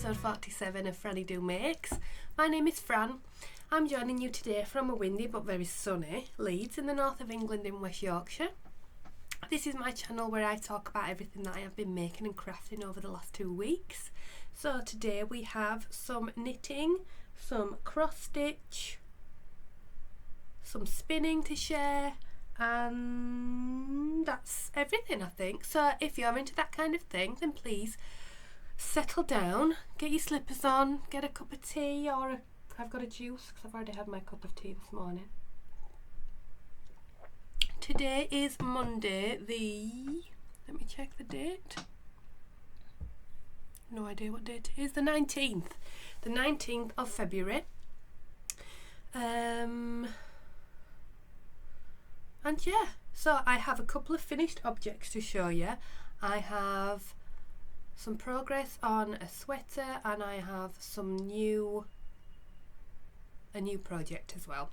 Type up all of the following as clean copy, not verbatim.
episode 47 of FrannyDoMakes. My name is Fran. I'm joining you today from a windy but very sunny Leeds in the north of England in West Yorkshire. This is my channel where I talk about everything that I have been making and crafting over the last 2 weeks. So today we have some knitting, some cross stitch, some spinning to share, and that's everything, I think. So if you're into that kind of thing, then please settle down, get your slippers on, get a cup of tea, or I've got a juice because I've already had my cup of tea this morning. Today is Monday let me check the date. No idea what date it is. The 19th of February. And yeah, so I have a couple of finished objects to show you. I have some progress on a sweater, and I have a new project as well.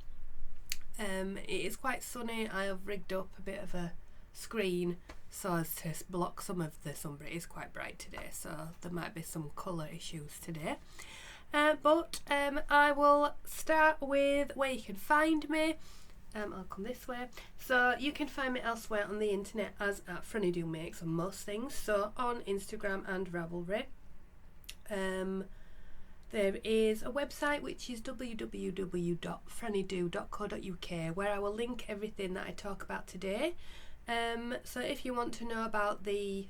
It is quite sunny. I have rigged up a bit of a screen so as to block some of the sun, but it is quite bright today, so there might be some colour issues today. But I will start with where you can find me. I'll come this way. So you can find me elsewhere on the internet as at FrannyDoMakes on most things. So on Instagram and Ravelry. There is a website which is www.frannydo.co.uk where I will link everything that I talk about today. So if you want to know about the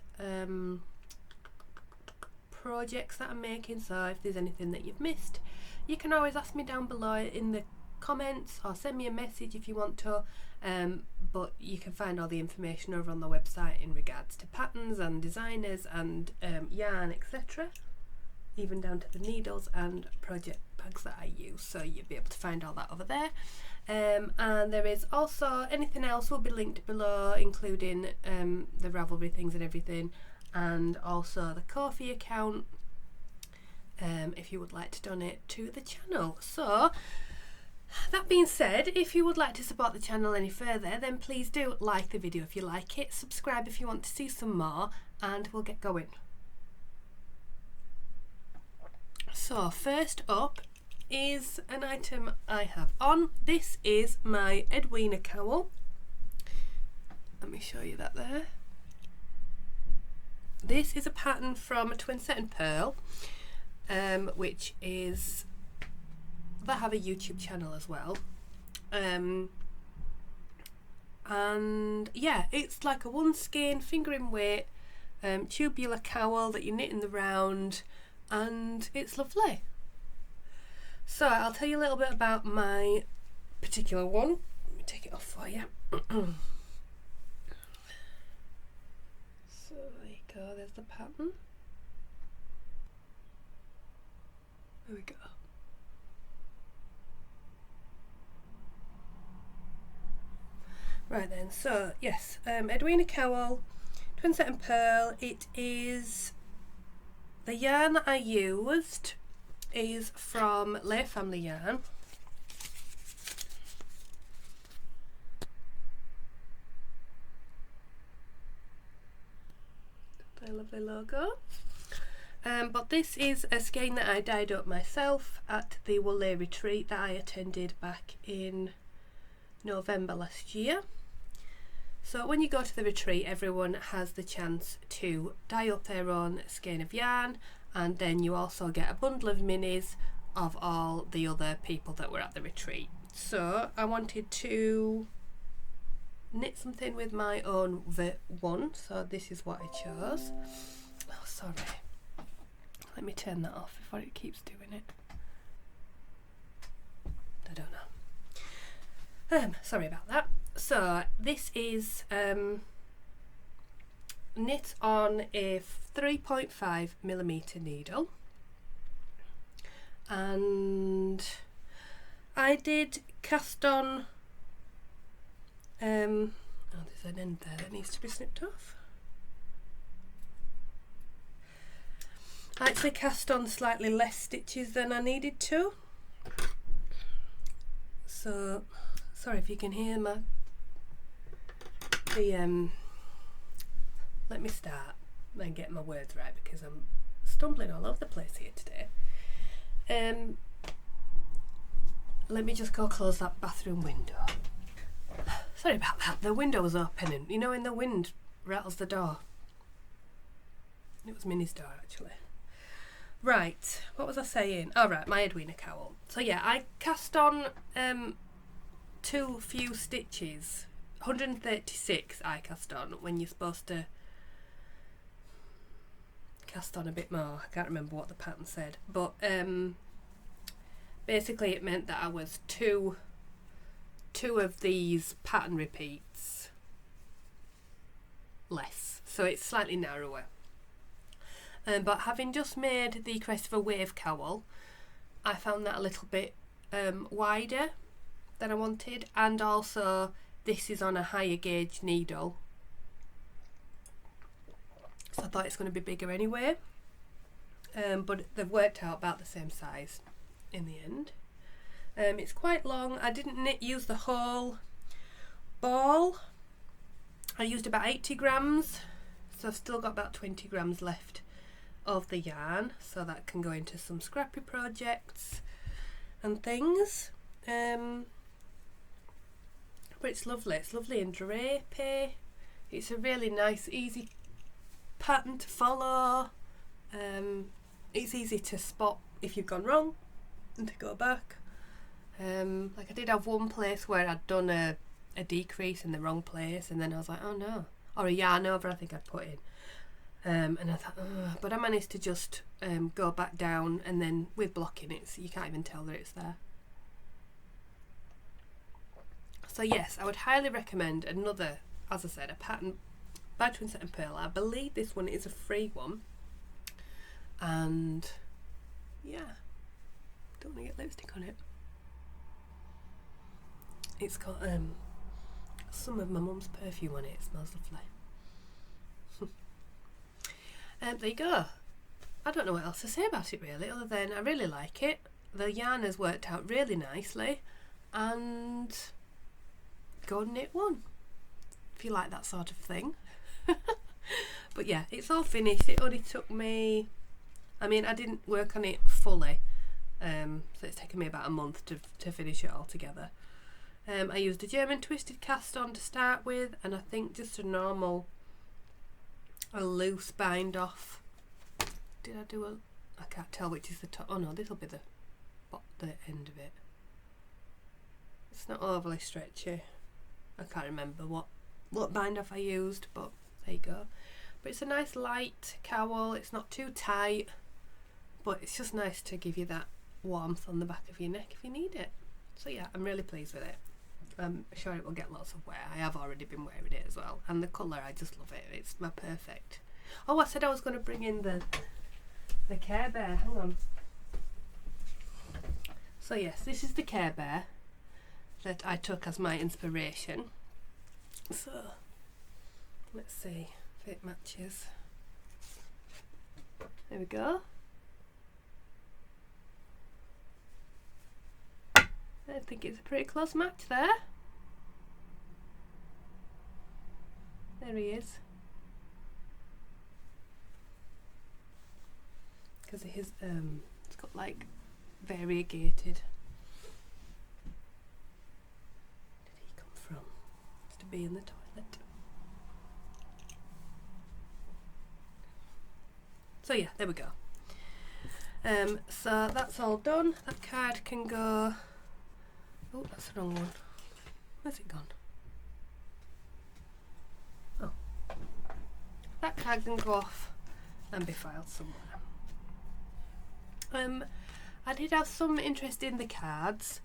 projects that I'm making, so if there's anything that you've missed, you can always ask me down below in the comments or send me a message if you want to, but you can find all the information over on the website in regards to patterns and designers and yarn, etc., even down to the needles and project bags that I use, so you'll be able to find all that over there. And there is also anything else will be linked below, including the Ravelry things and everything, and also the Ko-fi account if you would like to donate to the channel. So that being said, if you would like to support the channel any further, then please do like the video if you like it, subscribe if you want to see some more, and we'll get going. So first up is an item I have on. This is my Edwina Cowl. Let me show you that there. This is a pattern from Twin Set and Pearl, which is, they have a YouTube channel as well, and yeah, it's like a one skein fingering weight tubular cowl that you knit in the round, and it's lovely. So I'll tell you a little bit about my particular one. Let me take it off for you. So there you go, there's the pattern. There we go. Right then, so yes, Edwina Cowl, Twin Set and Pearl. It is, the yarn that I used is from Lay Family Yarn. Their lovely logo. But this is a skein that I dyed up myself at the Woolly retreat that I attended back in November last year. So when you go to the retreat, everyone has the chance to dye up their own skein of yarn, and then you also get a bundle of minis of all the other people that were at the retreat. So I wanted to knit something with my own one, so this is what I chose. Oh, sorry. Let me turn that off before it keeps doing it. I don't know. Sorry about that. So this is knit on a 3.5mm needle, and I did cast on oh, there's an end there that needs to be snipped off. I actually cast on slightly less stitches than I needed to, so sorry if you can hear let me start and get my words right because I'm stumbling all over the place here today. Let me just go close that bathroom window. Sorry about that, the window was open and you know when the wind rattles the door. It was Minnie's door actually. Right, what was I saying? Oh right, my Edwina Cowl. So yeah, I cast on too few stitches. 136 I cast on when you're supposed to cast on a bit more. I can't remember what the pattern said, but basically it meant that I was two of these pattern repeats less, so it's slightly narrower. But having just made the Crest of a Wave cowl, I found that a little bit wider than I wanted, and also this is on a higher gauge needle, so I thought it's going to be bigger anyway, but they've worked out about the same size in the end. It's quite long. I didn't use the whole ball. I used about 80 grams, so I've still got about 20 grams left of the yarn, so that can go into some scrappy projects and things. But it's lovely and drapey. It's a really nice, easy pattern to follow. It's easy to spot if you've gone wrong and to go back. Like I did have one place where I'd done a decrease in the wrong place, and then I was like, oh no, or a yarn over I think I'd put in, and I thought, oh, but I managed to just go back down, and then with blocking it, so you can't even tell that it's there. So yes, I would highly recommend another, as I said, a pattern by Twinset and Pearl. I believe this one is a free one, and yeah, don't want to get lipstick on it. It's got some of my mum's perfume on it. It smells lovely. There you go. I don't know what else to say about it really, other than I really like it. The yarn has worked out really nicely, and go knit one if you like that sort of thing. But yeah, it's all finished. It only took me, I mean, I didn't work on it fully, so it's taken me about a month to finish it all together. I used a German twisted cast on to start with, and I think just a loose bind off. Did I do I can't tell which is the top. Oh no, this will be the end of it. It's not overly stretchy. I can't remember what bind off I used, but there you go. But it's a nice light cowl. It's not too tight, but it's just nice to give you that warmth on the back of your neck if you need it. So yeah, I'm really pleased with it. I'm sure it will get lots of wear. I have already been wearing it as well, and the colour, I just love it. It's my perfect. Oh, I said I was going to bring in the Care Bear. Hang on. So yes, this is the Care Bear that I took as my inspiration. So let's see if it matches. There we go. I think it's a pretty close match there. There he is. Because it is, it's got like variegated. Where did he come from? Has to be in the toilet. So yeah, there we go. So that's all done. That card can go. Oh, that's the wrong one. Where's it gone? Oh. That card can go off and be filed somewhere. I did have some interest in the cards.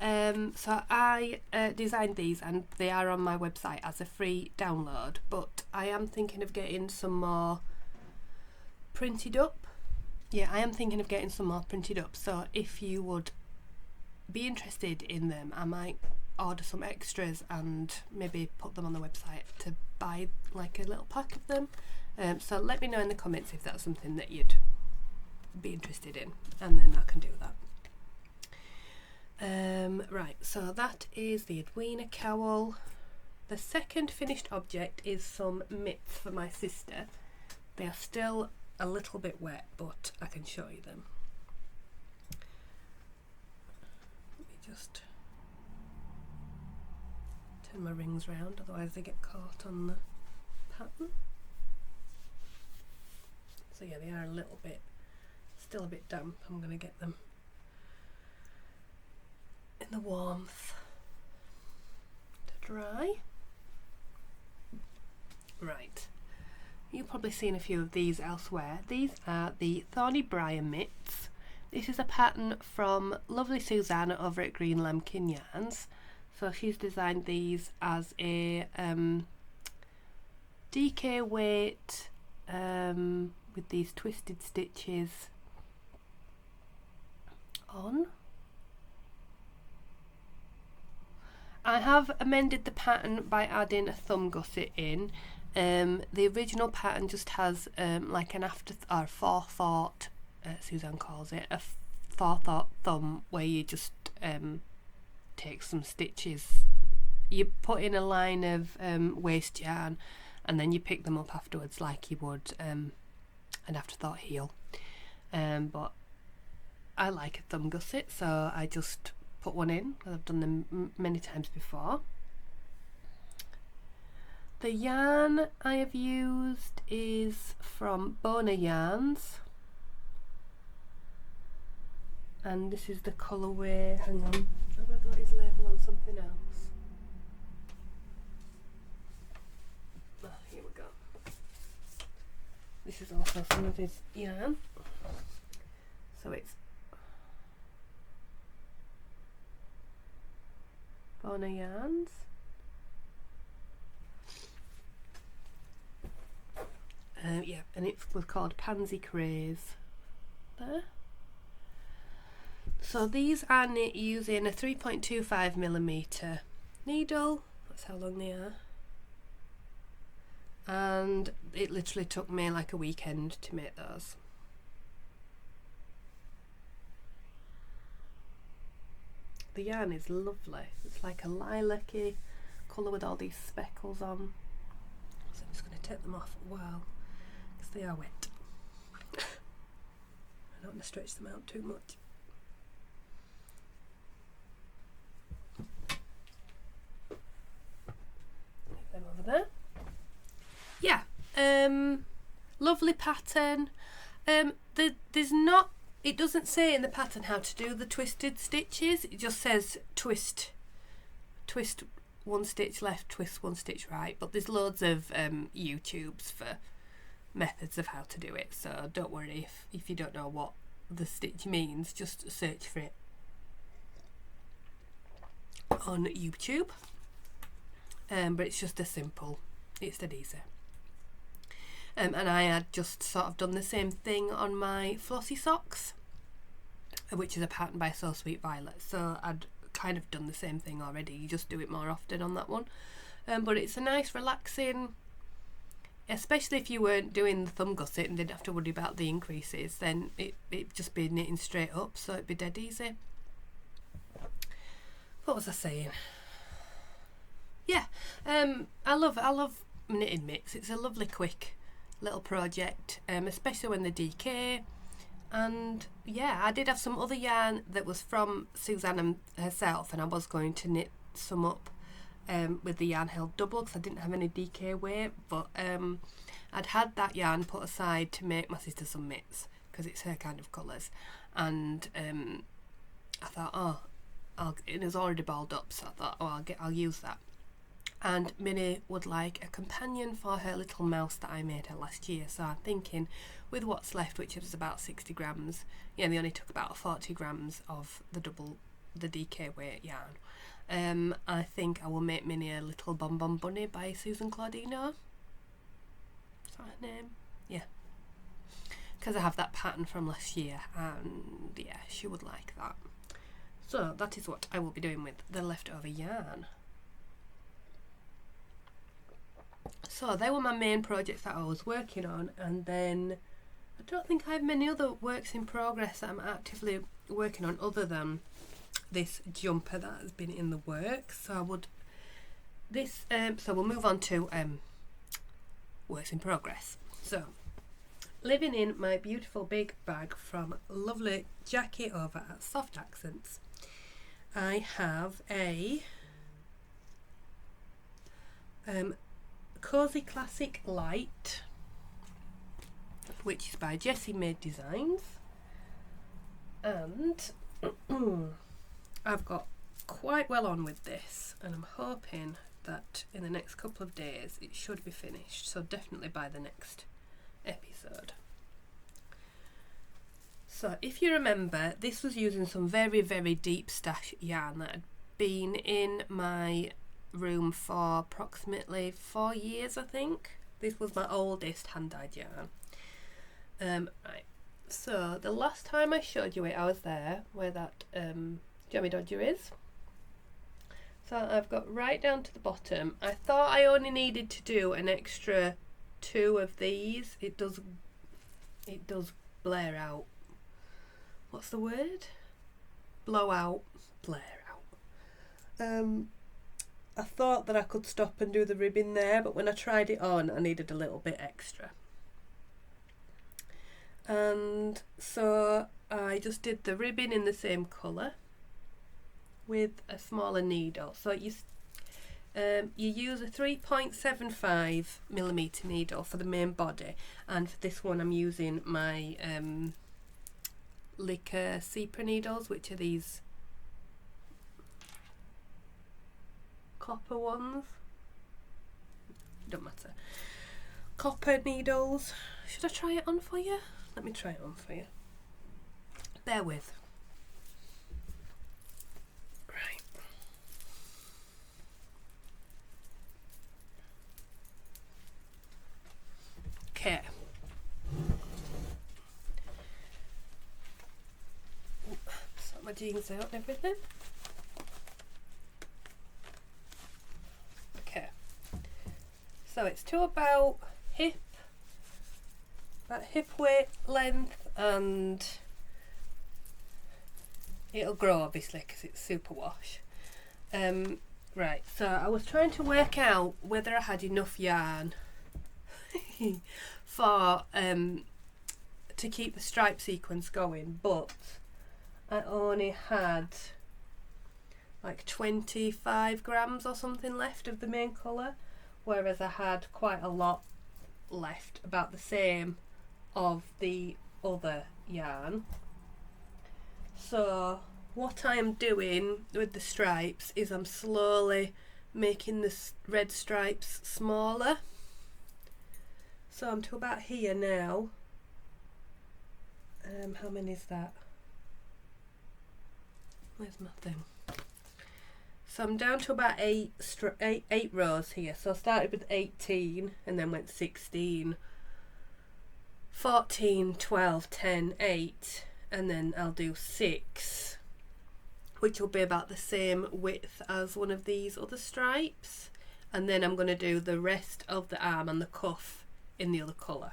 So I designed these, and they are on my website as a free download, but I am thinking of getting some more printed up. Yeah, I am thinking of getting some more printed up, so if you would be interested in them, I might order some extras and maybe put them on the website to buy like a little pack of them. So let me know in the comments if that's something that you'd be interested in, and then I can do that. Right, so that is the Edwina Cowl. The second finished object is some mitts for my sister. They are still a little bit wet, but I can show you them. Let me just turn my rings round, otherwise they get caught on the pattern. So yeah, they are a little bit, still a bit damp. I'm going to get them in the warmth to dry. Right, you've probably seen a few of these elsewhere. These are the Thorny Briar mitts. This is a pattern from lovely Susanna over at Green Lambkin Yarns. So she's designed these as a DK weight with these twisted stitches on. I have amended the pattern by adding a thumb gusset in. The original pattern just has like an forethought, Suzanne calls it, a forethought thumb, where you just take some stitches. You put in a line of waste yarn and then you pick them up afterwards like you would an afterthought heel. But I like a thumb gusset, so I just put one in. I've done them many times before. The yarn I have used is from Bona Yarns, and this is the colourway. Hang on, have I got his label on something else? Oh, here we go. This is also some of his yarn. So it's Bona Yarns. Yeah, and it was called Pansy Craze. There. So these are knit using a 3.25mm needle. That's how long they are. And it literally took me like a weekend to make those. The yarn is lovely. It's like a lilac-y colour with all these speckles on. So I'm just going to take them off a while because they are wet. I don't want to stretch them out too much. Leave them over there. Yeah, lovely pattern. There's not. It doesn't say in the pattern how to do the twisted stitches. It just says twist one stitch left, twist one stitch right. But there's loads of YouTubes for methods of how to do it. So don't worry if you don't know what the stitch means. Just search for it on YouTube. But it's just as simple. It's dead easy. And I had just sort of done the same thing on my flossy socks, which is a pattern by So Sweet Violet. So I'd kind of done the same thing already. You just do it more often on that one. But it's a nice relaxing, especially if you weren't doing the thumb gusset and didn't have to worry about the increases, then it'd just be knitting straight up, so it'd be dead easy. What was I saying? Yeah, I love knitting mitts. It's a lovely quick little project, especially when they decay. And yeah, I did have some other yarn that was from Susanna herself, and I was going to knit some up with the yarn held double because I didn't have any decay weight, but I'd had that yarn put aside to make my sister some mitts because it's her kind of colours, and I thought, it was already balled up, so I thought, I'll use that. And Minnie would like a companion for her little mouse that I made her last year. So I'm thinking, with what's left, which was about 60 grams, yeah, they only took about 40 grams of the DK weight yarn. I think I will make Minnie a little bonbon bunny by Susan Claudino. Is that her name? Yeah. Because I have that pattern from last year, and yeah, she would like that. So that is what I will be doing with the leftover yarn. So they were my main projects that I was working on, and then I don't think I have many other works in progress that I'm actively working on other than this jumper that has been in the works. So so we'll move on to works in progress. So living in my beautiful big bag from lovely Jackie over at Soft Accents. I have a Cozy Classic Light, which is by Jessie Made Designs, and I've got quite well on with this, and I'm hoping that in the next couple of days it should be finished, so definitely by the next episode. So if you remember, this was using some very deep stash yarn that had been in my room for approximately 4 years, I think. This was my oldest hand-dyed yarn. Right, so the last time I showed you it, I was there where that Jammy Dodger is. So I've got right down to the bottom. I thought I only needed to do an extra 2 of these. It does blare out. What's the word? Blow out, blare out. I thought that I could stop and do the ribbon there, but when I tried it on, I needed a little bit extra. And so I just did the ribbon in the same colour with a smaller needle. So you use a 3.75mm needle for the main body, and for this one I'm using my Licker Sepra needles, which are these copper ones. Don't matter. Copper needles. Should I try it on for you? Let me try it on for you. Bear with. Right. Okay. Sort my jeans out and everything. Okay. So it's to about hip width length, and it'll grow obviously because it's super wash. Right, so I was trying to work out whether I had enough yarn for to keep the stripe sequence going, but I only had like 25 grams or something left of the main colour, whereas I had quite a lot left, about the same of the other yarn. So what I am doing with the stripes is I'm slowly making the red stripes smaller. So I'm to about here now. How many is that? Where's my thing? So I'm down to about eight rows here. So I started with 18 and then went 16, 14, 12, 10, 8, and then I'll do 6, which will be about the same width as one of these other stripes, and then I'm going to do the rest of the arm and the cuff in the other colour.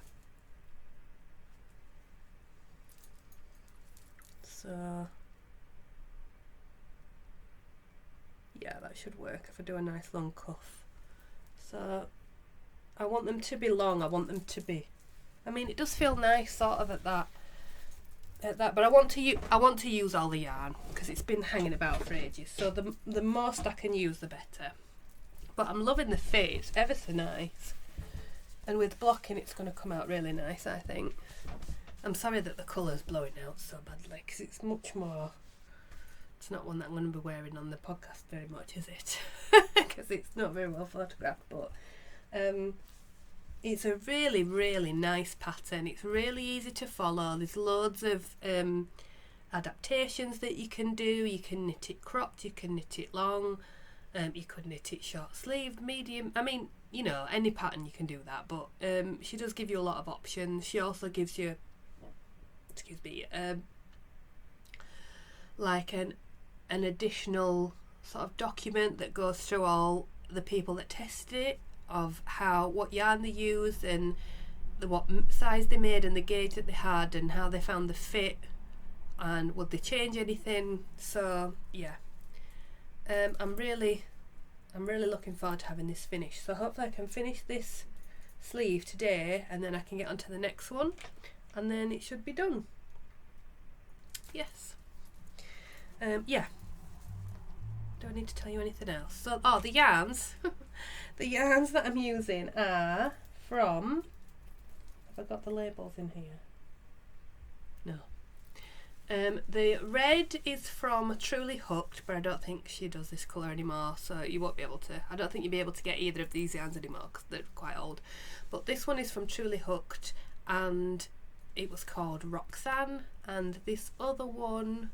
So yeah, that should work if I do a nice long cuff. So I want them to be long, I want them to be, I mean, it does feel nice sort of at that, but I want to use all the yarn because it's been hanging about for ages, so the most I can use the better. But I'm loving the fit, it's ever so nice, and with blocking it's going to come out really nice, I think. I'm sorry that the colour's blowing out so badly because it's much more, it's not one that I'm going to be wearing on the podcast very much, is it? Because it's not very well photographed, but it's a really nice pattern. It's really easy to follow. There's loads of adaptations that you can do. You can knit it cropped, you can knit it long, you could knit it short sleeved, medium. I mean, you know, any pattern you can do that, but she does give you a lot of options. She also gives you, excuse me, like an additional sort of document that goes through all the people that tested it, of what yarn they used and what size they made and the gauge that they had and how they found the fit and would they change anything. So yeah, I'm really looking forward to having this finished. So hopefully I can finish this sleeve today, and then I can get onto the next one, and then it should be done. Yes. Yeah. Don't need to tell you anything else. So, the yarns. The yarns that I'm using are from... Have I got the labels in here? No. The red is from Truly Hooked, but I don't think she does this colour anymore, so you won't be able to... I don't think you'll be able to get either of these yarns anymore because they're quite old. But this one is from Truly Hooked, and it was called Roxanne, and this other one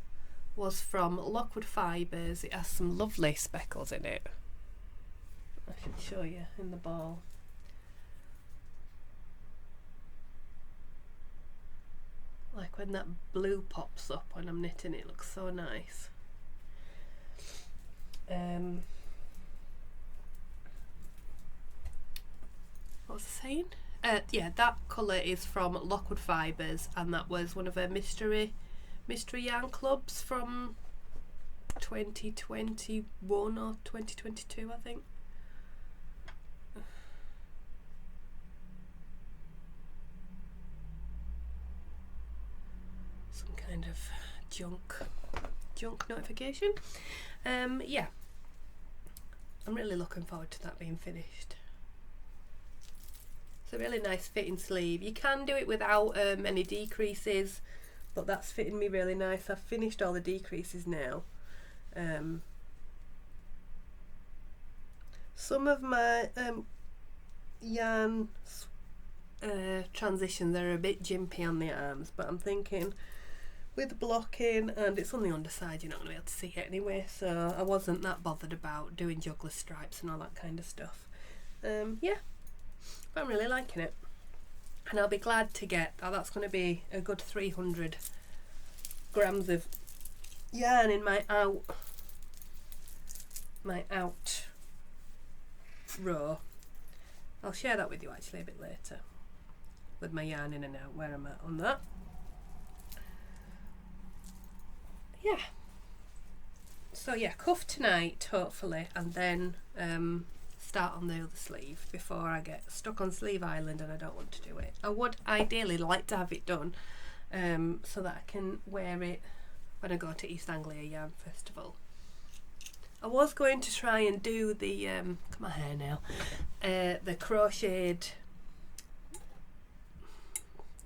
was from Lockwood Fibres. It has some lovely speckles in it. I can show you in the ball. Like when that blue pops up when I'm knitting, it looks so nice. What was I saying? Yeah, that colour is from Lockwood Fibres, and that was one of her mystery yarn clubs from 2021 or 2022, I think. Some kind of junk notification. Yeah, I'm really looking forward to that being finished. It's a really nice fitting sleeve. You can do it without any decreases, but that's fitting me really nice. I've finished all the decreases now. Some of my yarn transitions are a bit jimpy on the arms, but I'm thinking with blocking, and it's on the underside, you're not going to be able to see it anyway, so I wasn't that bothered about doing juggler stripes and all that kind of stuff. Yeah, but I'm really liking it, and I'll be glad to get, that's going to be a good 300 grams of yarn in my out row. I'll share that with you actually a bit later, with my yarn in and out, where I'm at on that. Yeah, so yeah, cuff tonight hopefully, and then start on the other sleeve before I get stuck on Sleeve Island and I don't want to do it. I would ideally like to have it done so that I can wear it when I go to East Anglia Yarn Festival. I was going to try and do the look at my hair now, the crocheted.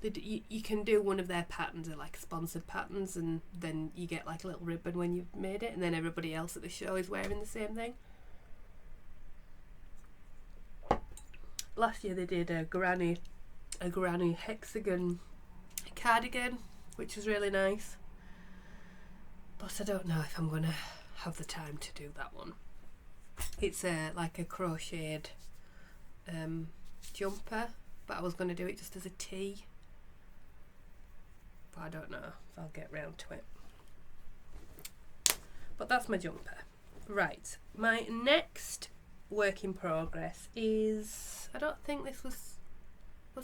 You can do one of their patterns, they're like sponsored patterns, and then you get like a little ribbon when you've made it, and then everybody else at the show is wearing the same thing. Last year they did a granny hexagon cardigan, which was really nice, but I don't know if I'm gonna have the time to do that one. It's like a crocheted jumper, but I was going to do it just as a tee, but I don't know if I'll get round to it. But that's my jumper. Right, my next work in progress is, I don't think this was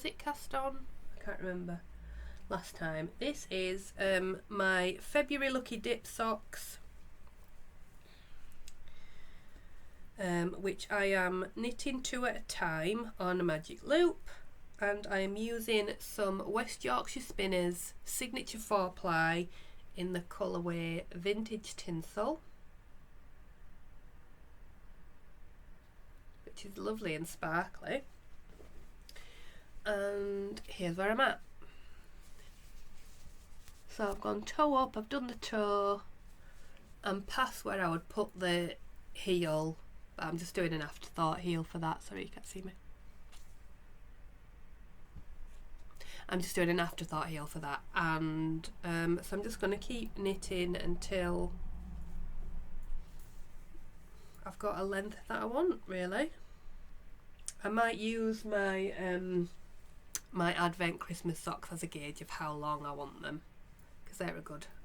it cast on? I can't remember last time. This is my February Lucky Dip socks, which I am knitting 2 at a time on a magic loop, and I am using some West Yorkshire Spinners Signature 4-ply in the colourway Vintage Tinsel, which is lovely and sparkly. And here's where I'm at. So I've gone toe up, I've done the toe, and past where I would put the heel, but I'm just doing an afterthought heel for that, sorry you can't see me. I'm just doing an afterthought heel for that, and so I'm just going to keep knitting until I've got a length that I want, really. I might use my my Advent Christmas socks as a gauge of how long I want them, because they're a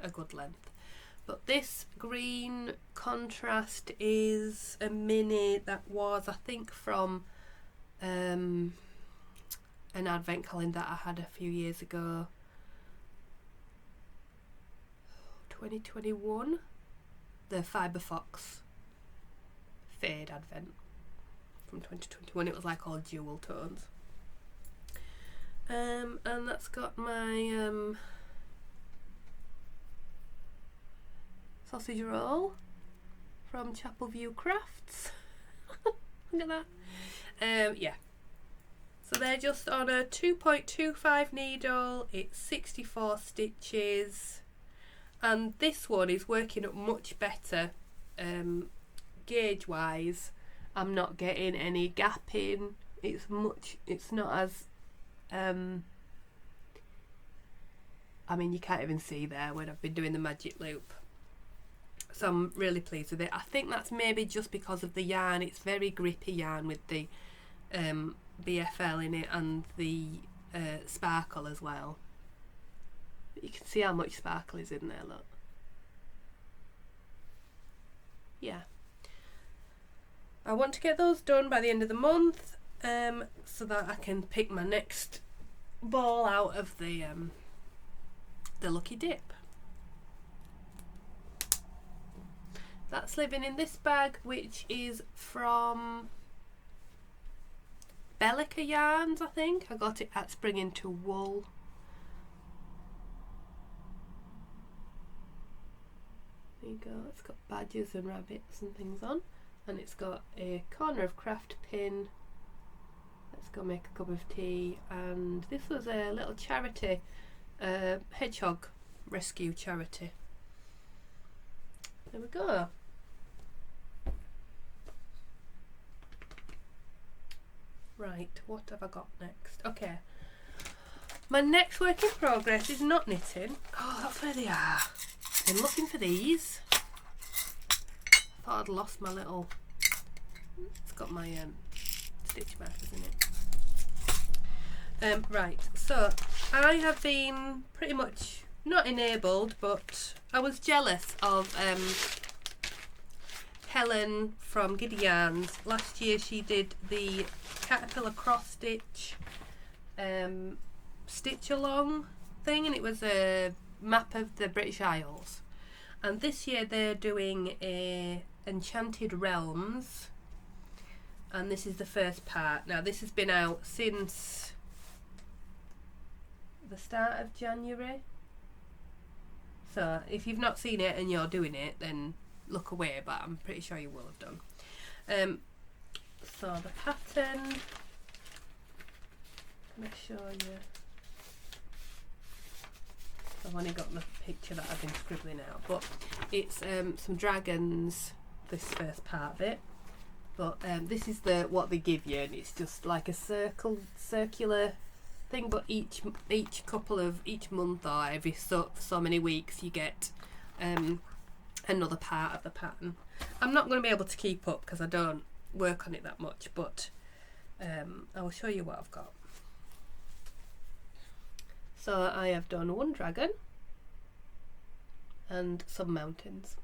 good length. But this green contrast is a mini that was, I think, from an advent calendar I had a few years ago, 2021, the Fibre Fox Fade Advent from 2021. It was like all jewel tones. And that's got my sausage roll from Chapel View Crafts. Look at that. Yeah. So they're just on a 2.25 needle. It's 64 stitches, and this one is working up much better gauge wise. I'm not getting any gapping. It's not as I mean, you can't even see there when I've been doing the magic loop. So I'm really pleased with it. I think that's maybe just because of the yarn. It's very grippy yarn with the BFL in it and the sparkle as well. But you can see how much sparkle is in there, look. Yeah. I want to get those done by the end of the month, so that I can pick my next ball out of the lucky dip. That's living in this bag, which is from Bellica Yarns, I think. I got it at Spring Into Wool. There you go. It's got badgers and rabbits and things on, and it's got a corner of craft pin. Let's go make a cup of tea. And this was a little charity, hedgehog rescue charity. There we go. Right, what have I got next? Okay, my next work in progress is not knitting. Oh, that's where they are. Been looking for these. Thought I'd lost my little. It's got my stitch markers in it. Right, so I have been pretty much not enabled, but I was jealous of Helen from Giddy Yarns. Last year she did the caterpillar cross stitch stitch along thing, and it was a map of the British Isles. And this year they're doing a Enchanted Realms, and this is the first part. Now this has been out since the start of January, so if you've not seen it and you're doing it, then look away, but I'm pretty sure you will have done. So the pattern, make sure you. I've only got the picture that I've been scribbling out, but it's some dragons, this first part of it. But this is what they give you, and it's just like a circular thing. But each month or every so many weeks, you get another part of the pattern. I'm not going to be able to keep up because I don't work on it that much, but I will show you what I've got. So I have done one dragon and some mountains.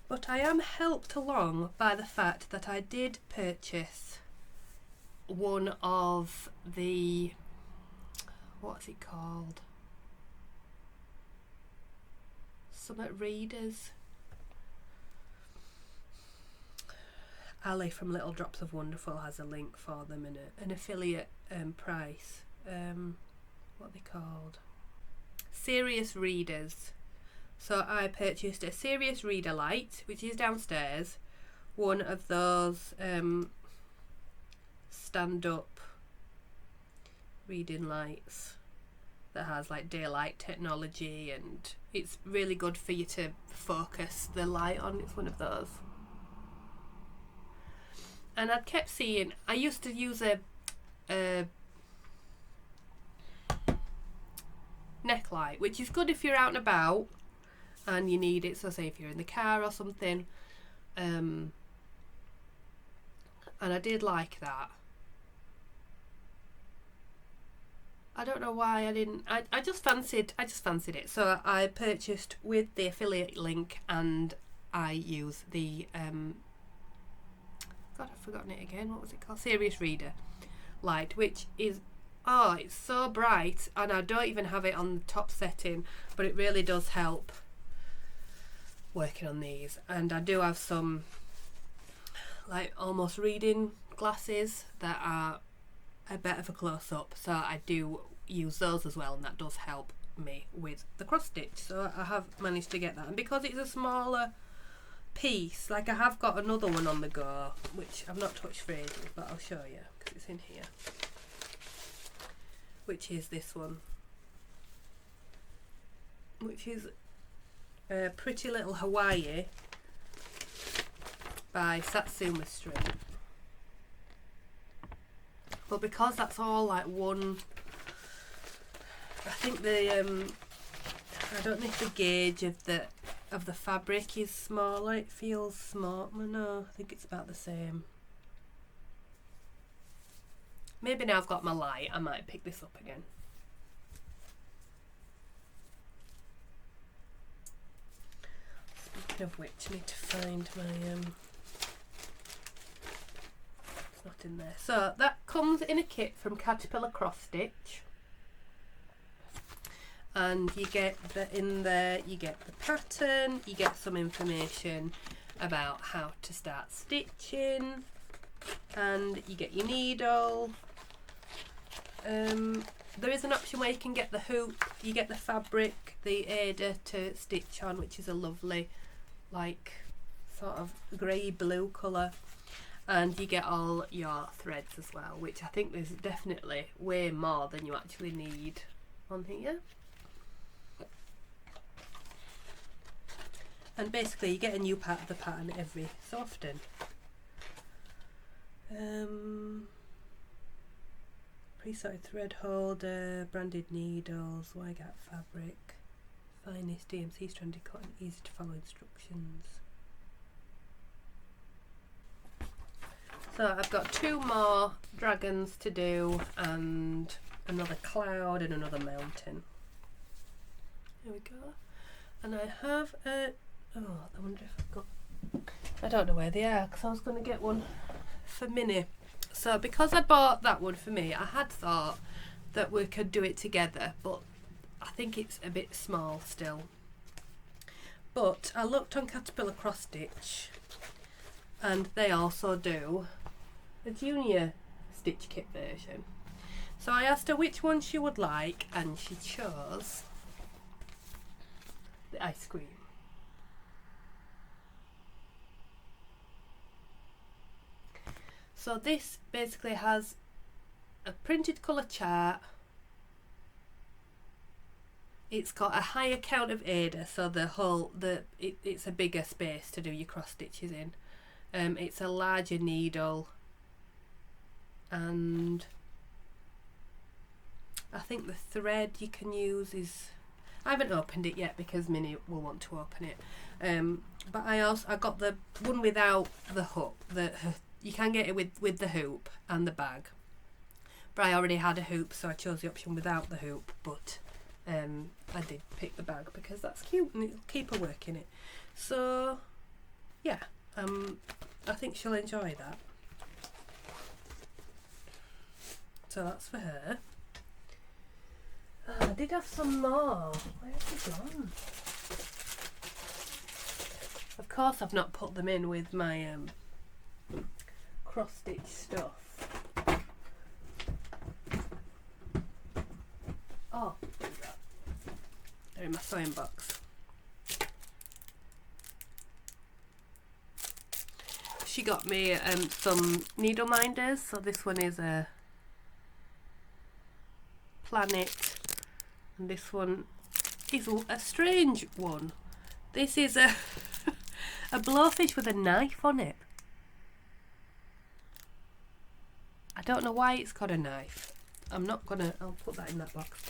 But I am helped along by the fact that I did purchase one of the, what's it called? Summit Readers. Ali from Little Drops of Wonderful has a link for them and an affiliate price. What are they called? Serious Readers. So I purchased a Serious Reader Light, which is downstairs. One of those stand-up reading lights that has like daylight technology, and it's really good for you to focus the light on. It's one of those. And I'd kept seeing, I used to use a neck light, which is good if you're out and about and you need it, so say if you're in the car or something, and I did like that. I don't know why I didn't. I just fancied it, so I purchased with the affiliate link, and I use the God, I've forgotten it again. What was it called? Serious Reader light, which is, oh, it's so bright, and I don't even have it on the top setting, but it really does help working on these. And I do have some like almost reading glasses that are a bit of a close-up, so I do use those as well, and that does help me with the cross stitch. So I have managed to get that, and because it's a smaller piece, like I have got another one on the go which I've not touched for ages, but I'll show you because it's in here, which is this one, which is Pretty Little Hawaii by Satsuma String. But because that's all like one, I think the I don't know if the gauge of the fabric is smaller. It feels small. No, I think it's about the same. Maybe now I've got my light, I might pick this up again. Speaking of which, I need to find my it's not in there. So that comes in a kit from Caterpillar Cross Stitch. And you get in there, you get the pattern, you get some information about how to start stitching, and you get your needle. There is an option where you can get the hoop, you get the fabric, the Ada to stitch on, which is a lovely, like, sort of grey blue colour, and you get all your threads as well, which I think there's definitely way more than you actually need on here. And basically you get a new part of the pattern every so often. Pre-sorted thread holder, branded needles, wide gap fabric, finest DMC stranded cotton, easy to follow instructions. So I've got 2 more dragons to do, and another cloud and another mountain. There we go. And I have a, oh, I wonder if I've got, I don't know where they are, because I was going to get one for Minnie. So because I bought that one for me, I had thought that we could do it together, but I think it's a bit small still. But I looked on Caterpillar Cross Stitch, and they also do a junior stitch kit version. So I asked her which one she would like, and she chose the ice cream. So this basically has a printed colour chart. It's got a higher count of Ada, so it's a bigger space to do your cross stitches in. It's a larger needle, and I think the thread you can use is, I haven't opened it yet because Minnie will want to open it. But I got the one without the hook. You can get it with the hoop and the bag. But I already had a hoop, so I chose the option without the hoop. But I did pick the bag because that's cute and it'll keep her work in it. So yeah, I think she'll enjoy that. So that's for her. I did have some more. Where have they gone? Of course I've not put them in with my cross stitch stuff. Oh, there we go. They're in my sewing box. She got me some needle minders. So this one is a planet, and this one is a strange one. This is a a blowfish with a knife on it. I don't know why it's got a knife. I'll put that in that box.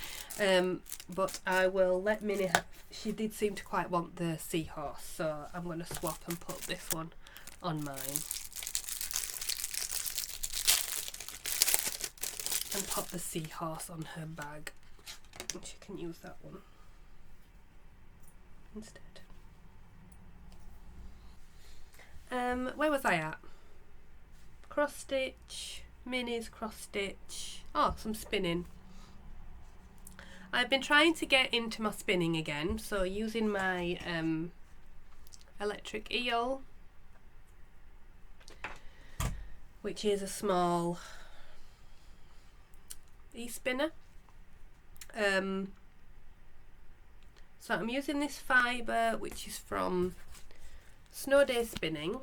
But I will let Minnie have, she did seem to quite want the seahorse, so I'm going to swap and put this one on mine. And pop the seahorse on her bag. And she can use that one instead. Where was I at? Cross stitch, Minnie's cross stitch. Oh, some spinning. I've been trying to get into my spinning again, so using my electric eel. which is a small e-spinner. So I'm using this fibre, which is from Snow Day Spinning,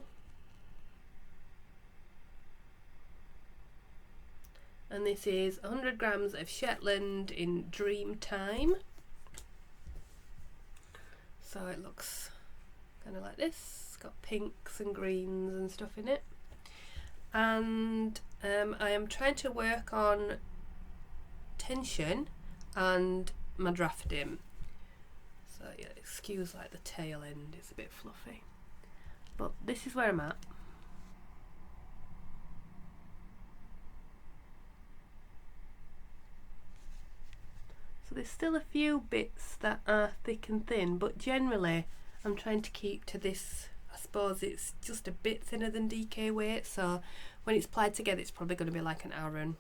and this is 100 grams of Shetland in Dream Time. So it looks kind of like this. It's got pinks and greens and stuff in it. And I am trying to work on tension and my drafting. So yeah, excuse like the tail end, it's a bit fluffy. But this is where I'm at. So there's still a few bits that are thick and thin, but generally I'm trying to keep to this. I suppose it's just a bit thinner than DK weight, so when it's plied together it's probably going to be like an Aran.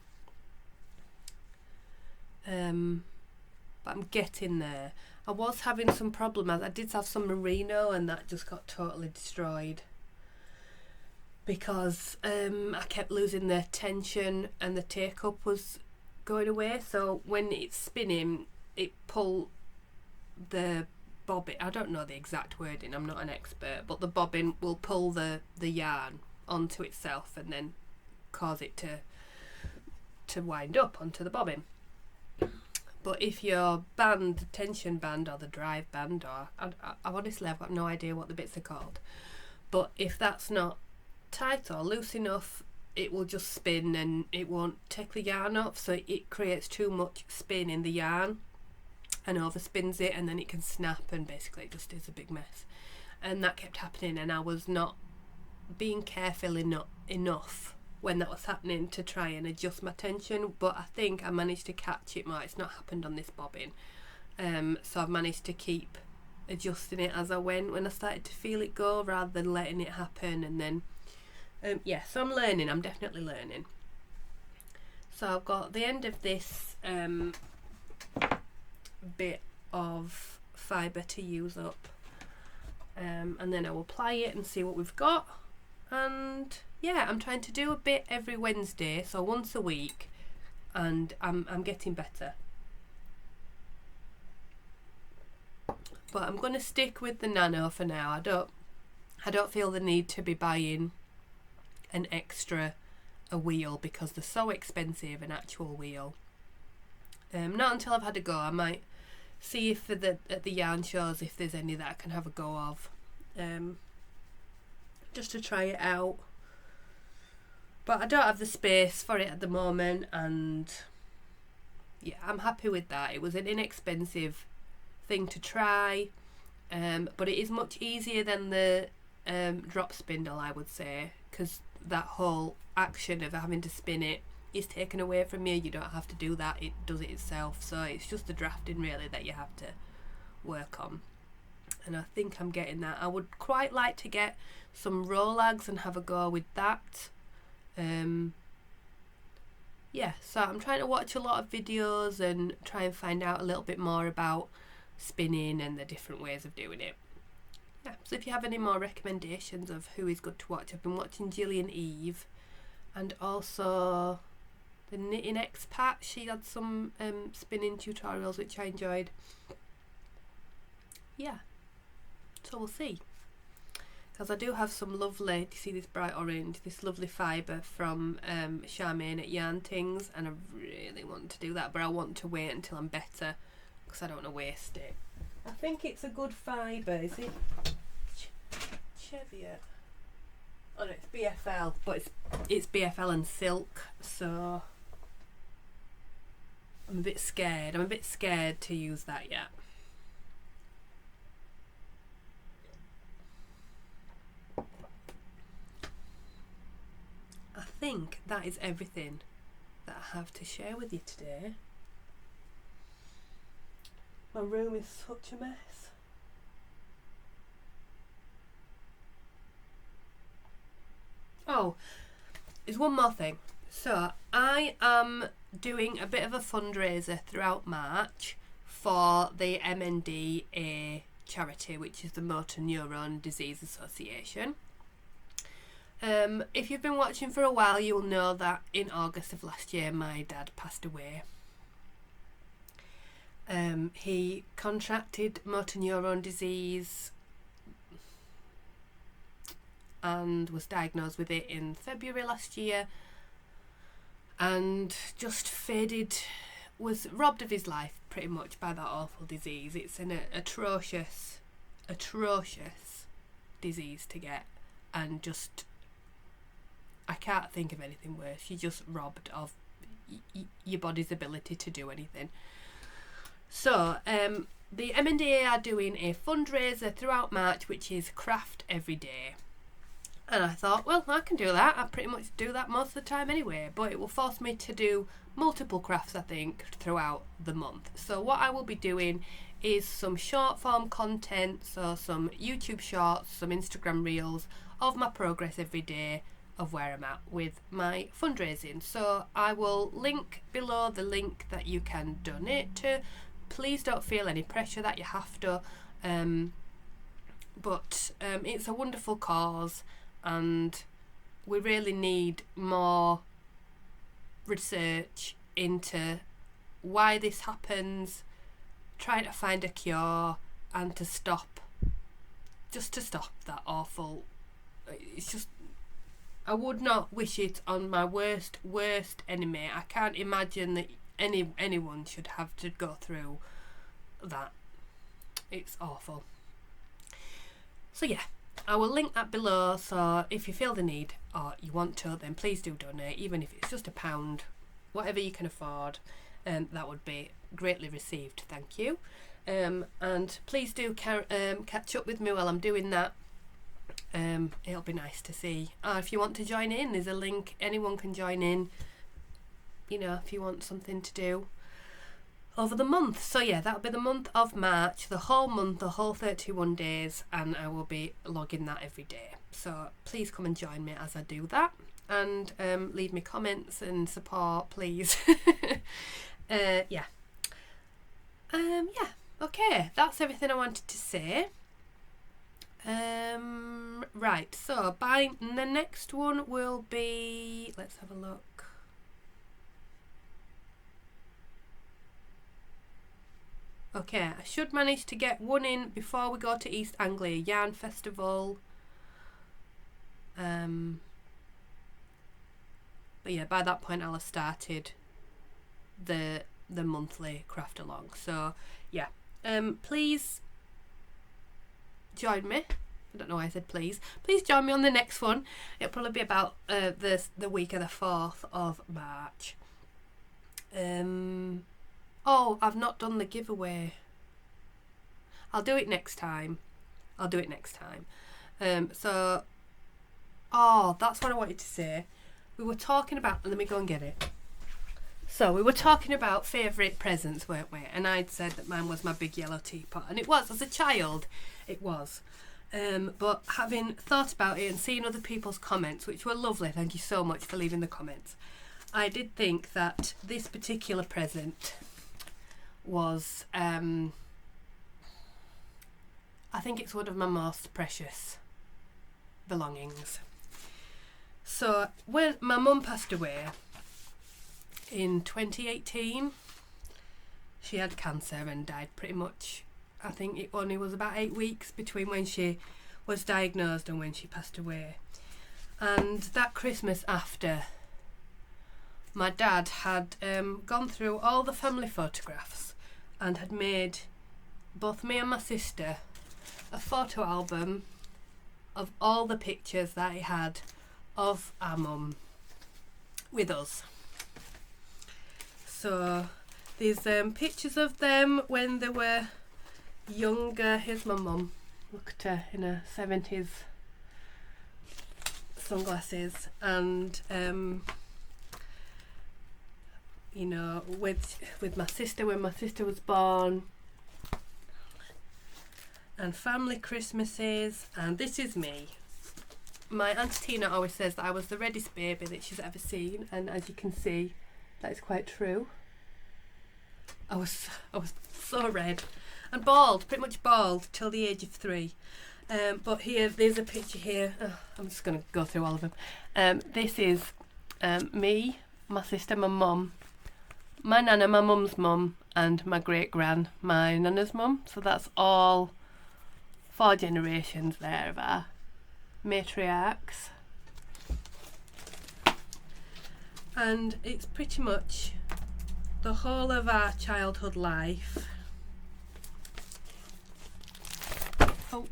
But I'm getting there. I was having some problems. I did have some merino and that just got totally destroyed because I kept losing the tension and the take up was going away. So when it's spinning, it pull the bobbin. I don't know the exact wording, I'm not an expert, but the bobbin will pull the yarn onto itself and then cause it to wind up onto the bobbin. But if your band, the tension band or the drive band, or I honestly I've got no idea what the bits are called, but if that's not tight or loose enough, it will just spin and it won't take the yarn up, so it creates too much spin in the yarn and overspins it, and then it can snap and basically it just is a big mess. And that kept happening, and I was not being careful enough when that was happening to try and adjust my tension, but I think I managed to catch it more. It's not happened on this bobbin, so I've managed to keep adjusting it as I went when I started to feel it go, rather than letting it happen. And then yeah, so I'm learning, I'm definitely learning. So I've got the end of this bit of fibre to use up, and then I will apply it and see what we've got. And yeah, I'm trying to do a bit every Wednesday, so once a week, and I'm getting better. But I'm going to stick with the nano for now. I don't feel the need to be buying an extra wheel because they're so expensive, an actual wheel. Not until I've had a go. I might see if at the yarn shows if there's any that I can have a go of, just to try it out. But I don't have the space for it at the moment, and yeah, I'm happy with that. It was an inexpensive thing to try, but it is much easier than the drop spindle, I would say, because that whole action of having to spin it is taken away from you. You don't have to do that, it does it itself. So it's just the drafting really that you have to work on, and I think I'm getting that. I would quite like to get some rollags and have a go with that. Yeah, so I'm trying to watch a lot of videos and try and find out a little bit more about spinning and the different ways of doing it. Yeah, so if you have any more recommendations of who is good to watch, I've been watching Gillian Eve, and also the Knitting Expat. She had some spinning tutorials which I enjoyed. Yeah, so we'll see. Because I do have some lovely, do you see this bright orange, this lovely fibre from Charmaine at Yarn Things, and I really want to do that, but I want to wait until I'm better because I don't want to waste it. I think it's a good fibre. Is it Cheviot? Oh no, it's BFL, but it's BFL and silk, so I'm a bit scared. I'm a bit scared to use that yet. I think that is everything that I have to share with you today. My room is such a mess. Oh, there's one more thing. So I am doing a bit of a fundraiser throughout March for the MNDA charity, which is the Motor Neurone Disease Association. If you've been watching for a while, you'll know that in August of last year my dad passed away. He contracted motor neurone disease and was diagnosed with it in February last year, and just faded, was robbed of his life pretty much by that awful disease. It's an atrocious disease to get, and just I can't think of anything worse. You're just robbed of your body's ability to do anything. So the MNDA are doing a fundraiser throughout March, which is craft every day. And I thought, well, I can do that. I pretty much do that most of the time anyway, but it will force me to do multiple crafts, I think, throughout the month. So what I will be doing is some short form content, so some YouTube shorts, some Instagram reels of my progress every day of where I'm at with my fundraising. So I will link below the link that you can donate to. Please don't feel any pressure that you have to, but it's a wonderful cause, and we really need more research into why this happens, trying to find a cure, and to stop that awful, it's just, I would not wish it on my worst enemy. I can't imagine that anyone should have to go through that. It's awful. So yeah, I will link that below, so if you feel the need or you want to, then please do donate, even if it's just £1, whatever you can afford, that would be greatly received. Thank you. And please do catch up with me while I'm doing that. It'll be nice to see. If you want to join in, there's a link. Anyone can join in, you know, if you want something to do over the month. So yeah, that'll be the month of March, the whole month, the whole 31 days, and I will be logging that every day. So please come and join me as I do that, and leave me comments and support, please. Yeah, okay, that's everything I wanted to say. Right, so the next one will be, let's have a look. Okay, I should manage to get one in before we go to East Anglia Yarn Festival. But yeah, by that point I'll have started the monthly craft along. So yeah, please join me. I don't know why I said please. Please join me on the next one. It'll probably be about the week of the 4th of March. Oh, I've not done the giveaway. I'll do it next time. So, oh, that's what I wanted to say. We were talking about, let me go and get it. So we were talking about favourite presents, weren't we? And I'd said that mine was my big yellow teapot. And it was, as a child, it was. But having thought about it and seeing other people's comments, which were lovely, thank you so much for leaving the comments, I did think that this particular present was, I think it's one of my most precious belongings. So when my mum passed away in 2018, she had cancer and died pretty much, I think it only was about 8 weeks between when she was diagnosed and when she passed away. And that Christmas after, my dad had gone through all the family photographs and had made both me and my sister a photo album of all the pictures that he had of our mum with us. So there's pictures of them when they were younger. Here's my mum, look at her in her 70s, sunglasses, and you know, with my sister when my sister was born, and family Christmases. And this is me. My Auntie Tina always says that I was the reddest baby that she's ever seen, and as you can see, that is quite true. I was so red and bald, pretty much bald till the age of 3. But here, there's a picture here. Oh, I'm just going to go through all of them. This is me, my sister, my mum, my nana, my mum's mum, and my great-gran, my nana's mum. So that's all 4 generations there of our matriarchs. And it's pretty much the whole of our childhood life. Oh,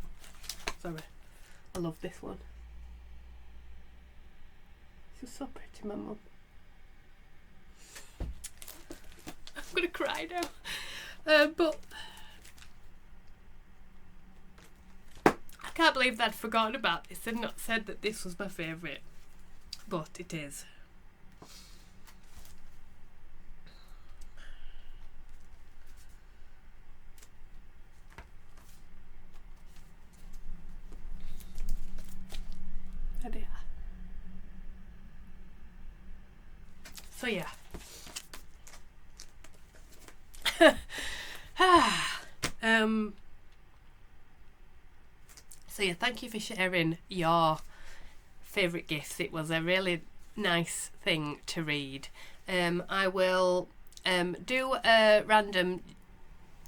sorry. I love this one. This is so pretty, my mum. I'm gonna cry now. But I can't believe that I'd forgotten about this and not said that this was my favourite. But it is. There they are. So yeah. So yeah, thank you for sharing your favourite gifts. It was a really nice thing to read. I will do a random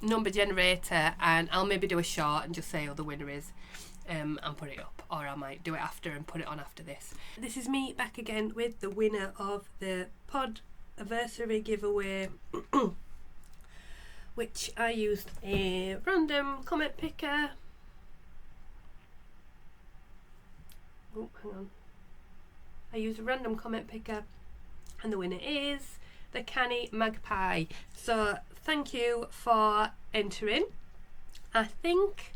number generator, and I'll maybe do a short and just say who the winner is, and put it up, or I might do it after and put it on after this. This is me back again with the winner of the pod anniversary giveaway, which I used a random comment picker. Oh, hang on. I used a random comment picker, and the winner is the Canny Magpie. So thank you for entering. I think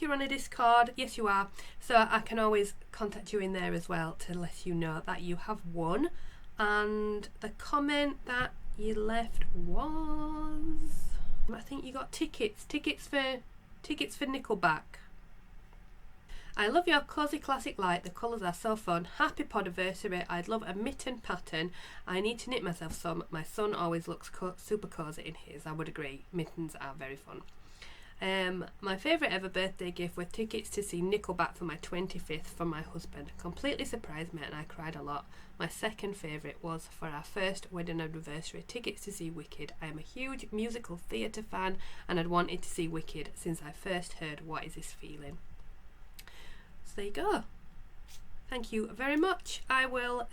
you're on a Discord. Yes, you are. So I can always contact you in there as well to let you know that you have won. And the comment that you left was, I think you got tickets for Nickelback. I love your cosy classic light. The colours are so fun. Happy podiversary. I'd love a mitten pattern. I need to knit myself some. My son always looks super cosy in his. I would agree. Mittens are very fun. My favourite ever birthday gift were tickets to see Nickelback for my 25th from my husband. Completely surprised me and I cried a lot. My second favourite was for our first wedding anniversary, tickets to see Wicked. I am a huge musical theatre fan and I'd wanted to see Wicked since I first heard What Is This Feeling. So there you go. Thank you very much. I will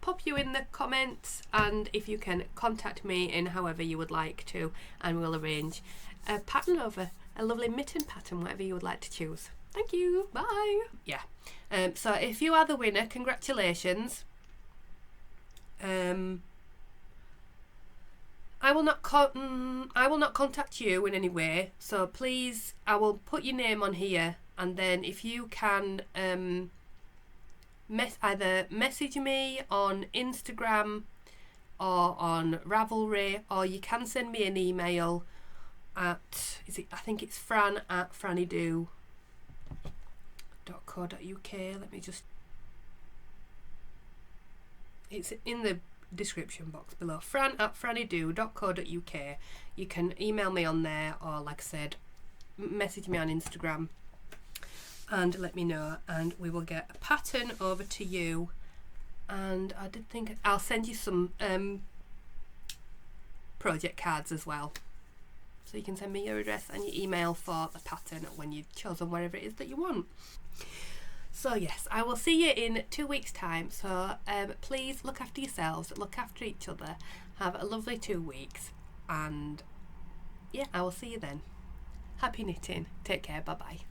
pop you in the comments, and if you can contact me in however you would like to, and we'll arrange a pattern over, a lovely mitten pattern, whatever you would like to choose. Thank you. Bye. Yeah. So if you are the winner, congratulations. I will not contact you in any way. So please, I will put your name on here, and then if you can either message me on Instagram or on Ravelry, or you can send me an email at, I think it's fran@frannydo.co.uk. Let me just, it's in the description box below. fran@frannydo.co.uk. You can email me on there, or like I said, message me on Instagram and let me know, and we will get a pattern over to you. And I did think I'll send you some project cards as well, so you can send me your address and your email for the pattern when you've chosen whatever it is that you want. So yes, I will see you in 2 weeks time. So please look after yourselves, look after each other, have a lovely 2 weeks, and yeah, I will see you then. Happy knitting. Take care. Bye bye.